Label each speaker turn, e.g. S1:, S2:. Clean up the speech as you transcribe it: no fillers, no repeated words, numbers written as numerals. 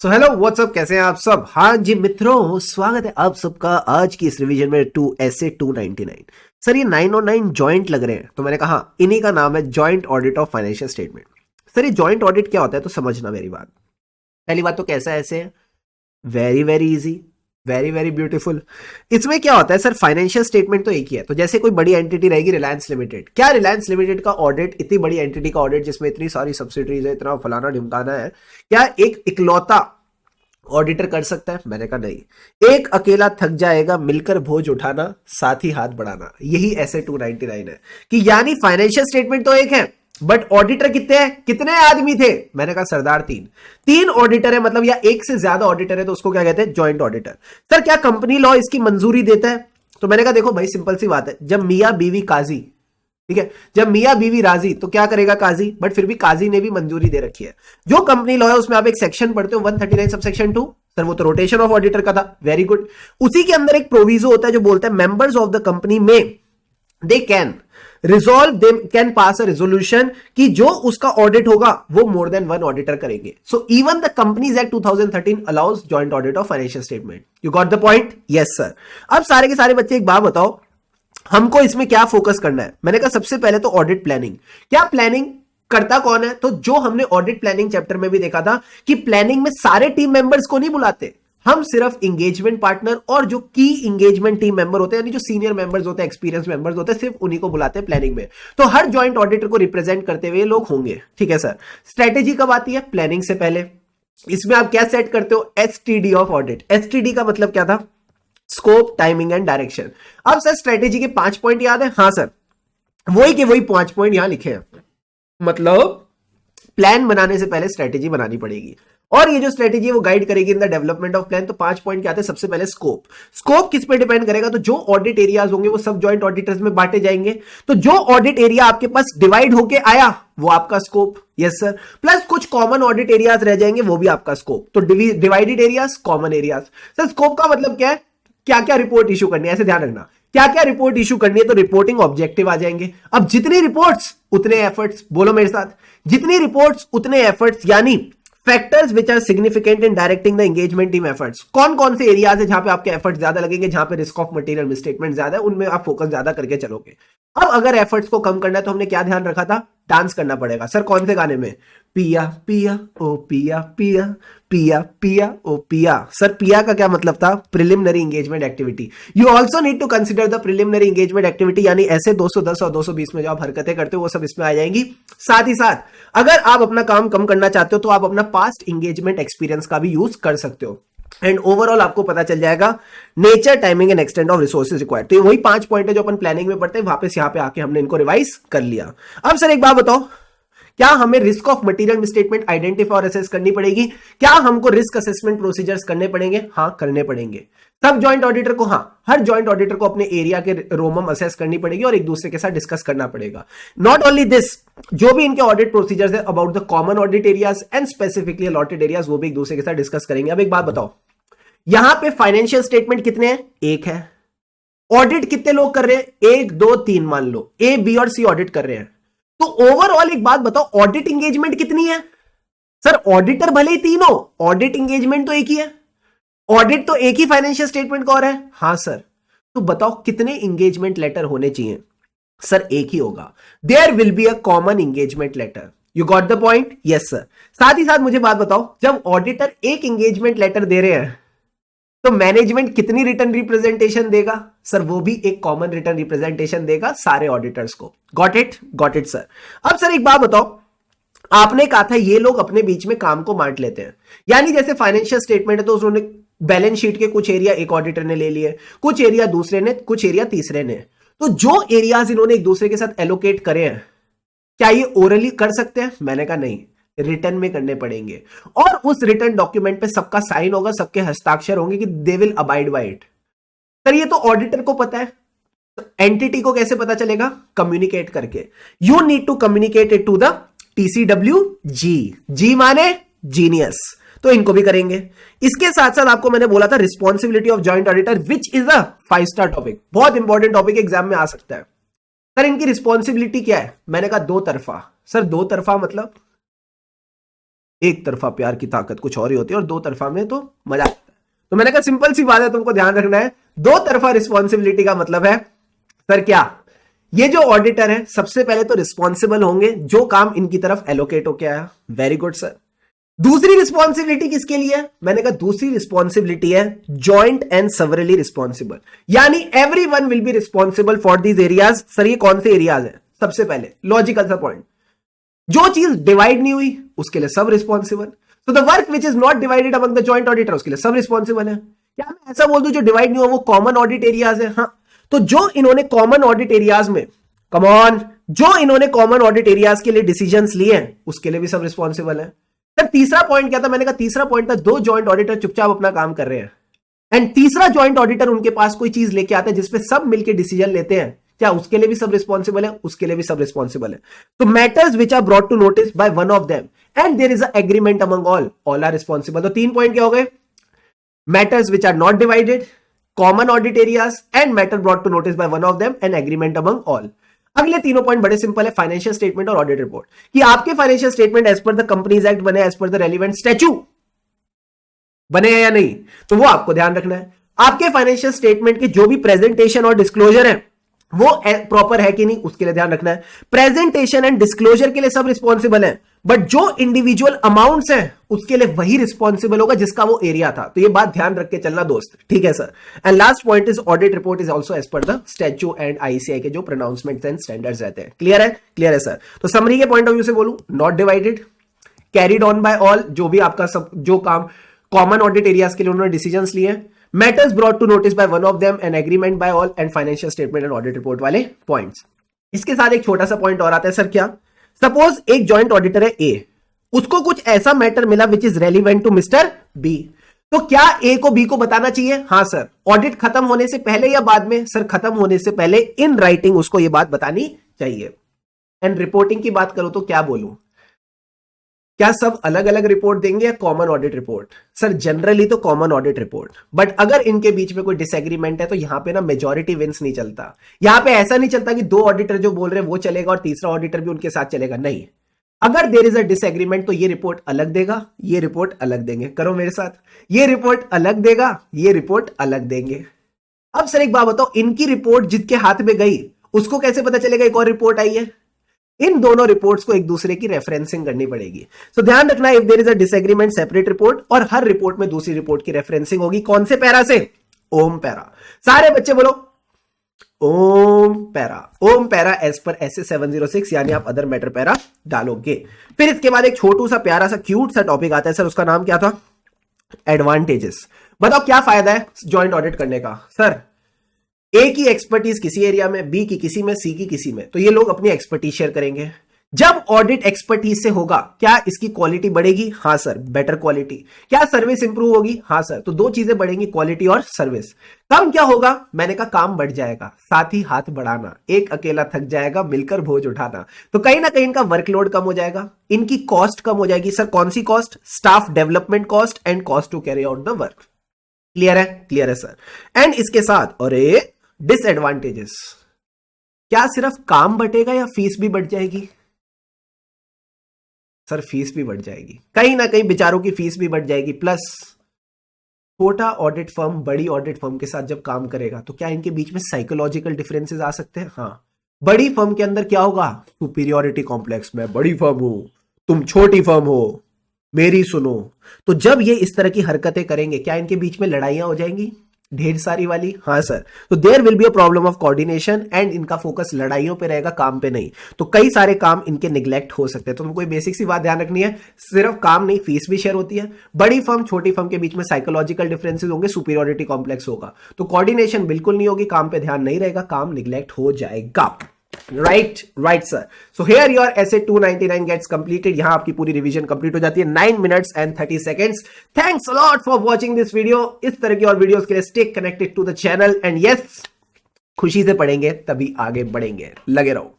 S1: So hello what's up, कैसे हैं आप सब। हाँ जी मित्रों, स्वागत है आप सबका आज की इस रिवीजन में 2SA 299। सर ये 9 और 9 जॉइंट लग रहे हैं, तो मैंने कहा इन्हीं का नाम है joint audit of financial statement. Sir ये जॉइंट ऑडिट क्या होता है तो समझना मेरी बात। पहली बात तो कैसा ऐसे है, very very easy, very very beautiful. इसमें क्या होता है सर, फाइनेंशियल स्टेटमेंट तो एक ही है। तो जैसे कोई बड़ी एंटिटी रहेगी रिलायंस लिमिटेड, क्या रिलायंस लिमिटेड का ऑडिट, इतनी बड़ी एंटिटी का ऑडिट जिसमें इतनी सारी सब्सिडीज है, इतना फलाना ढिमकाना है, क्या एक इकलौता ऑडिटर कर सकता है? मैंने कहा नहीं। एक अकेला थक जाएगा, मिलकर भोज उठाना, साथ ही हाथ बढ़ाना। यही ऐसे 299 है कि यानी फाइनेंशियल स्टेटमेंट तो एक है बट ऑडिटर कितने हैं, कितने आदमी थे? मैंने कहा सरदार तीन ऑडिटर है, मतलब या एक से ज्यादा ऑडिटर है तो उसको क्या कहते हैं, जॉइंट ऑडिटर। सर क्या कंपनी लॉ इसकी मंजूरी देता है? तो मैंने कहा देखो भाई सिंपल सी बात है, जब मियां बीवी काजी, ठीक है, जब मियां बीवी राजी तो क्या करेगा काजी, बट फिर भी काजी ने भी मंजूरी दे रखी है। जो कंपनी लॉ है उसमें आप एक सेक्शन पढ़ते हो 139 सबसेक्शन 2, सर वो तो रोटेशन ऑफ ऑडिटर का था, वेरी गुड। उसी के अंदर एक प्रोविजो होता है जो बोलता है मेंबर्स ऑफ द कंपनी में they can resolve, they can pass a resolution कि जो उसका ऑडिट होगा वो मोर देन वन ऑडिटर करेंगे। So even the companies act 2013 allows joint audit of financial statement. You got the point? Yes sir. अब सारे के सारे बच्चे एक बात बताओ, हमको इसमें क्या फोकस करना है? मैंने कहा सबसे पहले तो ऑडिट प्लानिंग। क्या प्लानिंग करता कौन है? तो जो हमने ऑडिट प्लानिंग चैप्टर में भी देखा था कि प्लानिंग में सारे टीम मेंबर्स को नहीं बुलाते, हम सिर्फ इंगेजमेंट पार्टनर और जो की इंगेजमेंट टीम मेंबर होते हैं, यानी जो सीनियर मेंबर्स होते हैं, एक्सपीरियंस मेंबर्स होते हैं, सिर्फ उन्हीं को बुलाते हैं प्लानिंग में। तो हर जॉइंट ऑडिटर को रिप्रेजेंट करते हुए लोग होंगे, ठीक है सर। स्ट्रेटेजी कब आती है? प्लानिंग से पहले। इसमें आप क्या सेट करते हो? STD of audit. एसटीडी का मतलब क्या था? Scope, timing and direction. अब सर स्ट्रेटेजी के 5 पॉइंट याद है? हाँ सर, वही के वही 5 पॉइंट यहां लिखे हैं। मतलब प्लान बनाने से पहले स्ट्रेटेजी बनानी पड़ेगी और ये जो स्ट्रेटेजी है वो गाइड करेगी in the development of plan. तो 5 पॉइंट क्या आते हैं? सबसे पहले स्कोप। स्कोप किस पे डिपेंड करेगा? तो जो ऑडिट एरियाज होंगे वो सब जॉइंट ऑडिटर्स में बांटे जाएंगे। तो जो ऑडिट एरिया आपके पास डिवाइड होके आया वो आपका स्कोप, यस सर। प्लस कुछ कॉमन ऑडिट एरियाज रह जाएंगे, वो भी आपका स्कोप। तो divided areas, common areas. Sir scope का मतलब क्या है? क्या क्या रिपोर्ट इशू करनी है, ऐसे ध्यान रखना, क्या क्या रिपोर्ट इशू करनी है। तो रिपोर्टिंग ऑब्जेक्टिव आ जाएंगे। अब जितनी रिपोर्ट्स उतने एफर्ट्स, बोलो मेरे साथ, जितनी रिपोर्ट्स उतने एफर्ट्स, यानी factors which are significant in directing the engagement team efforts. कौन कौन से एरियाज है जहां पे आपके एफर्ट्स ज्यादा लगेंगे, जहां पे रिस्क ऑफ मटेरियल मिसस्टेटमेंट ज्यादा है, उनमें आप फोकस ज्यादा करके चलोगे। अब अगर एफर्ट्स को कम करना है तो हमने क्या ध्यान रखा था? डांस करना पड़ेगा। सर कौन से गाने में? पिया पिया ओ पिया पिया, पिया पिया ओ पिया। सर पिया का क्या मतलब था? Preliminary engagement activity. You also need to consider the preliminary engagement activity, यानी ऐसे 210 और 220 में जो आप हरकतें करते हो वो सब इसमें आ जाएंगी। साथ ही साथ अगर आप अपना काम कम करना चाहते हो तो आप अपना पास्ट एंगेजमेंट एक्सपीरियंस का भी यूज कर सकते हो। एंड ओवरऑल आपको पता चल जाएगा nature, timing and extent of resources required. तो वही 5 पॉइंट है जो अपन प्लानिंग में पढ़ते हैं, वापस यहां पे आके हमने इनको रिवाइज कर लिया। अब सर एक बात बताओ, क्या हमें risk of material misstatement identify और असेस करनी पड़ेगी? क्या हमको रिस्क असेसमेंट प्रोसीजर्स करने पड़ेंगे? हाँ करने पड़ेंगे। सब जॉइंट ऑडिटर को, हाँ हर जॉइंट ऑडिटर को अपने एरिया के रोमम असेस करनी पड़ेगी और एक दूसरे के साथ डिस्कस करना पड़ेगा। नॉट ओनली दिस, जो भी इनके ऑडिट प्रोसीजर्स है about the common audit areas and specifically allotted areas, वो भी एक दूसरे के साथ डिस्कस करेंगे। अब एक बात बताओ, यहां पे फाइनेंशियल स्टेटमेंट कितने हैं? एक है। ऑडिट कितने लोग कर रहे हैं? 1 2 3 मान लो, ए बी और सी ऑडिट कर रहे हैं। तो ओवरऑल एक बात बताओ, ऑडिट एंगेजमेंट कितनी है? सर ऑडिटर भले ही तीनों, ऑडिट एंगेजमेंट तो एक ही है। ऑडिट तो एक ही फाइनेंशियल स्टेटमेंट का हो रहा है। हाँ सर। तो बताओ कितने एंगेजमेंट लेटर होने चाहिए? सर एक ही होगा। There will be a common engagement letter. You got the point? Yes sir. साथ ही साथ मुझे बात बताओ, जब ऑडिटर एक एंगेजमेंट लेटर दे रहे हैं तो मैनेजमेंट कितनी रिटर्न रिप्रेजेंटेशन देगा? सर वो भी एक कॉमन रिटर्न रिप्रेजेंटेशन देगा सारे ऑडिटर्स को। Got it? Got it sir. अब सर एक बात बताओ, आपने कहा था ये लोग अपने बीच में काम को बांट लेते हैं, यानी जैसे फाइनेंशियल स्टेटमेंट है तो उन्होंने बैलेंस शीट के कुछ एरिया एक ऑडिटर ने ले लिए, कुछ एरिया दूसरे ने, कुछ एरिया तीसरे ने। तो जो एरियाज इन्होंने एक दूसरे के साथ एलोकेट करे हैं, क्या ये ओरली कर सकते हैं? मैंने कहा नहीं, रिटर्न में करने पड़ेंगे और उस रिटर्न डॉक्यूमेंट पे सबका साइन होगा, सबके हस्ताक्षर होंगे कि they will abide by it. Sir ये तो ऑडिटर को पता है, एंटिटी को कैसे पता चलेगा? कम्युनिकेट करके। You need to communicate it to the TCWG। G माने जीनियस, तो इनको भी करेंगे। इसके साथ साथ आपको मैंने बोला था responsibility of joint auditor, which is a 5 star topic, बहुत इंपॉर्टेंट टॉपिक एग्जाम में आ सकता है। सर इनकी रिस्पॉन्सिबिलिटी क्या है? मैंने कहा दो तरफा। सर दो तरफा मतलब एक तरफा प्यार की ताकत कुछ और ही होती है और दो तरफा में तो मजा आता है। तो मैंने कहा सिंपल सी बात है, तुमको ध्यान रखना है, दो तरफा रिस्पॉन्सिबिलिटी का मतलब है सर क्या, ये जो ऑडिटर है सबसे पहले तो रिस्पॉन्सिबल होंगे जो काम इनकी तरफ एलोकेट होके आया। Very good sir. दूसरी रिस्पॉन्सिबिलिटी किसके लिए है? मैंने कहा दूसरी रिस्पॉन्सिबिलिटी है जॉइंट एंड सेवरली रिस्पॉन्सिबल, यानी everyone will be responsible for these areas. Sir ये कौन से एरियाज है? सबसे पहले लॉजिकल सा पॉइंट, जो चीज डिवाइड नहीं हुई उसके लिए सब रिस्पॉन्सिबल। तो the work which is not divided among the joint auditor उसके लिए सब रिस्पॉन्सिबल है। क्या मैं ऐसा बोल दूं जो डिवाइड नहीं हुआ वो कॉमन ऑडिट एरियाज है? हाँ, तो जो इन्होंने कॉमन ऑडिट एरियाज में, कम ऑन, जो इन्होंने कॉमन ऑडिट एरियाज के लिए डिसीजंस लिए हैं उसके लिए भी सब रिस्पॉन्सिबल है। सर तीसरा पॉइंट क्या था? मैंने कहा तीसरा पॉइंट था दो जॉइंट ऑडिटर चुपचाप अपना काम कर रहे हैं एंड तीसरा जॉइंट ऑडिटर उनके पास कोई चीज लेके आता है जिसपे सब मिलकर डिसीजन लेते हैं, क्या उसके लिए भी सब रिस्पॉन्सिबल है? उसके लिए भी सब रिस्पॉन्सिबल है। तो matters which are brought to notice by one of them and there is a agreement among all are responsible. तो 3 पॉइंट क्या हो गए? Matters which are not divided, common audit areas and matter brought to notice by one of them and agreement among all. अगले तीनों point बड़े simple है, financial statement और audit report, कि आपके financial statement as per the companies act बने, as per the relevant statute बने हैं या नहीं, तो वो आपको ध्यान रखना है। आपके फाइनेंशियल स्टेटमेंट के जो भी प्रेजेंटेशन और डिस्क्लोजर है वो प्रॉपर है कि नहीं उसके लिए ध्यान रखना है। प्रेजेंटेशन एंड डिस्क्लोजर के लिए सब रिस्पॉन्सिबल है, बट जो इंडिविजुअल अमाउंट्स हैं उसके लिए वही रिस्पॉन्सिबल होगा जिसका वो एरिया था। तो ये बात ध्यान रख के चलना दोस्त, ठीक है sir. And last point is audit report is also as per the statute and ICI के जो प्रोनाउंसमेंट्स एंड स्टैंडर्ड्स रहते हैं। क्लियर है? क्लियर है सर। तो समरी के पॉइंट ऑफ व्यू से बोलूं, not divided, carried on by all, जो भी आपका सब जो काम कॉमन ऑडिट एरियाज के लिए उन्होंने डिसीजंस लिए, matters brought to notice by one of them and agreement by all, and financial statement and audit report वाले पॉइंट्स। इसके साथ एक छोटा सा पॉइंट और आता है सर, क्या? सपोज एक जॉइंट ऑडिटर है ए, उसको कुछ ऐसा मैटर मिला which is relevant to Mister B, तो क्या ए को बी को बताना चाहिए? हाँ सर। ऑडिट खत्म होने से पहले या बाद में? सर खत्म होने से पहले इन राइटिंग उसको यह बात बतानी चाहिए। एंड रिपोर्टिंग की बात करो तो क्या बोलूं, क्या सब अलग अलग रिपोर्ट देंगे या common audit report? Sir generally तो कॉमन ऑडिट रिपोर्ट, बट अगर इनके बीच में कोई डिसएग्रीमेंट है तो यहां पे ना मेजॉरिटी विंस नहीं चलता। यहां पे ऐसा नहीं चलता कि दो ऑडिटर जो बोल रहे हैं वो चलेगा और तीसरा ऑडिटर भी उनके साथ चलेगा, नहीं। अगर देयर इज अ डिसएग्रीमेंट तो ये रिपोर्ट अलग देगा, ये रिपोर्ट अलग देंगे। करो मेरे साथ, ये रिपोर्ट अलग देगा, ये रिपोर्ट अलग देंगे। अब सर एक बात बताओ, इनकी रिपोर्ट जिसके हाथ में गई उसको कैसे पता चलेगा एक और रिपोर्ट आई है? इन दोनों रिपोर्ट्स को एक दूसरे की रेफरेंसिंग करनी पड़ेगी। सो ध्यान रखना, if there is a disagreement separate report, और हर रिपोर्ट में दूसरी रिपोर्ट की रेफरेंसिंग होगी। कौन से पैरा से? ओम पैरा। सारे बच्चे बोलो ओम पैरा। ओम पैरा एज पर एसए 706, यानी आप अदर मैटर पैरा डालोगे। फिर इसके बाद एक छोटू सा प्यारा सा क्यूट सा टॉपिक आता है सर, उसका नाम क्या था? एडवांटेजेस। बताओ क्या फायदा है ज्वाइंट ऑडिट करने का? सर ए की एक्सपर्टीज किसी एरिया में, बी की किसी में, सी की किसी में, तो ये लोग अपनी एक्सपर्टीज शेयर करेंगे। जब ऑडिट एक्सपर्टीज से होगा, क्या इसकी क्वालिटी बढ़ेगी? हाँ सर, बेटर क्वालिटी। क्या सर्विस इंप्रूव होगी? हाँ सर। तो दो चीजें बढ़ेंगी, क्वालिटी और सर्विस। काम क्या होगा? मैंने कहा काम बढ़ जाएगा, साथ ही हाथ बढ़ाना, एक अकेला थक जाएगा, मिलकर बोझ उठाना। तो कहीं ना कहीं इनका वर्कलोड कम हो जाएगा, इनकी कॉस्ट कम हो जाएगी। सर कौन सी cost? Staff development cost and cost to carry out the work. Clear है? क्लियर है सर। एंड इसके साथ और डिसएडवांटेजेस, क्या सिर्फ काम बढ़ेगा या फीस भी बढ़ जाएगी? सर फीस भी बढ़ जाएगी, कहीं ना कहीं बेचारों की फीस भी बढ़ जाएगी। प्लस छोटा ऑडिट फर्म बड़ी ऑडिट फर्म के साथ जब काम करेगा तो क्या इनके बीच में साइकोलॉजिकल डिफरेंसेस आ सकते हैं? हाँ। बड़ी फर्म के अंदर क्या होगा? Superiority complex. मैं बड़ी फर्म हूं, तुम छोटी फर्म हो, मेरी सुनो। तो जब ये इस तरह की हरकतें करेंगे, क्या इनके बीच में लड़ाइयां हो जाएंगी ढेर सारी वाली? हाँ सर। तो there will be a problem of coordination and इनका फोकस लड़ाइयों पे रहेगा, काम पे नहीं। तो कई सारे काम इनके निगलेक्ट हो सकते हैं। तो तुमको बेसिक सी बात ध्यान रखनी है, सिर्फ काम नहीं, फीस भी शेयर होती है। बड़ी फर्म छोटी फर्म के बीच में साइकोलॉजिकल डिफरेंसेस होंगे, सुपीरियोरिटी कॉम्प्लेक्स होगा, तो कोऑर्डिनेशन बिल्कुल नहीं होगी, काम पे ध्यान नहीं रहेगा, काम निगलेक्ट हो जाएगा। Right sir. So here your SA 299 gets completed. यहां आपकी पूरी रिवीजन कंप्लीट हो जाती है 9 minutes and 30 seconds. Thanks a lot for watching this video. इस तरह की और वीडियोस के लिए stay connected to the channel and yes, खुशी से पढ़ेंगे तभी आगे बढ़ेंगे। लगे रहो।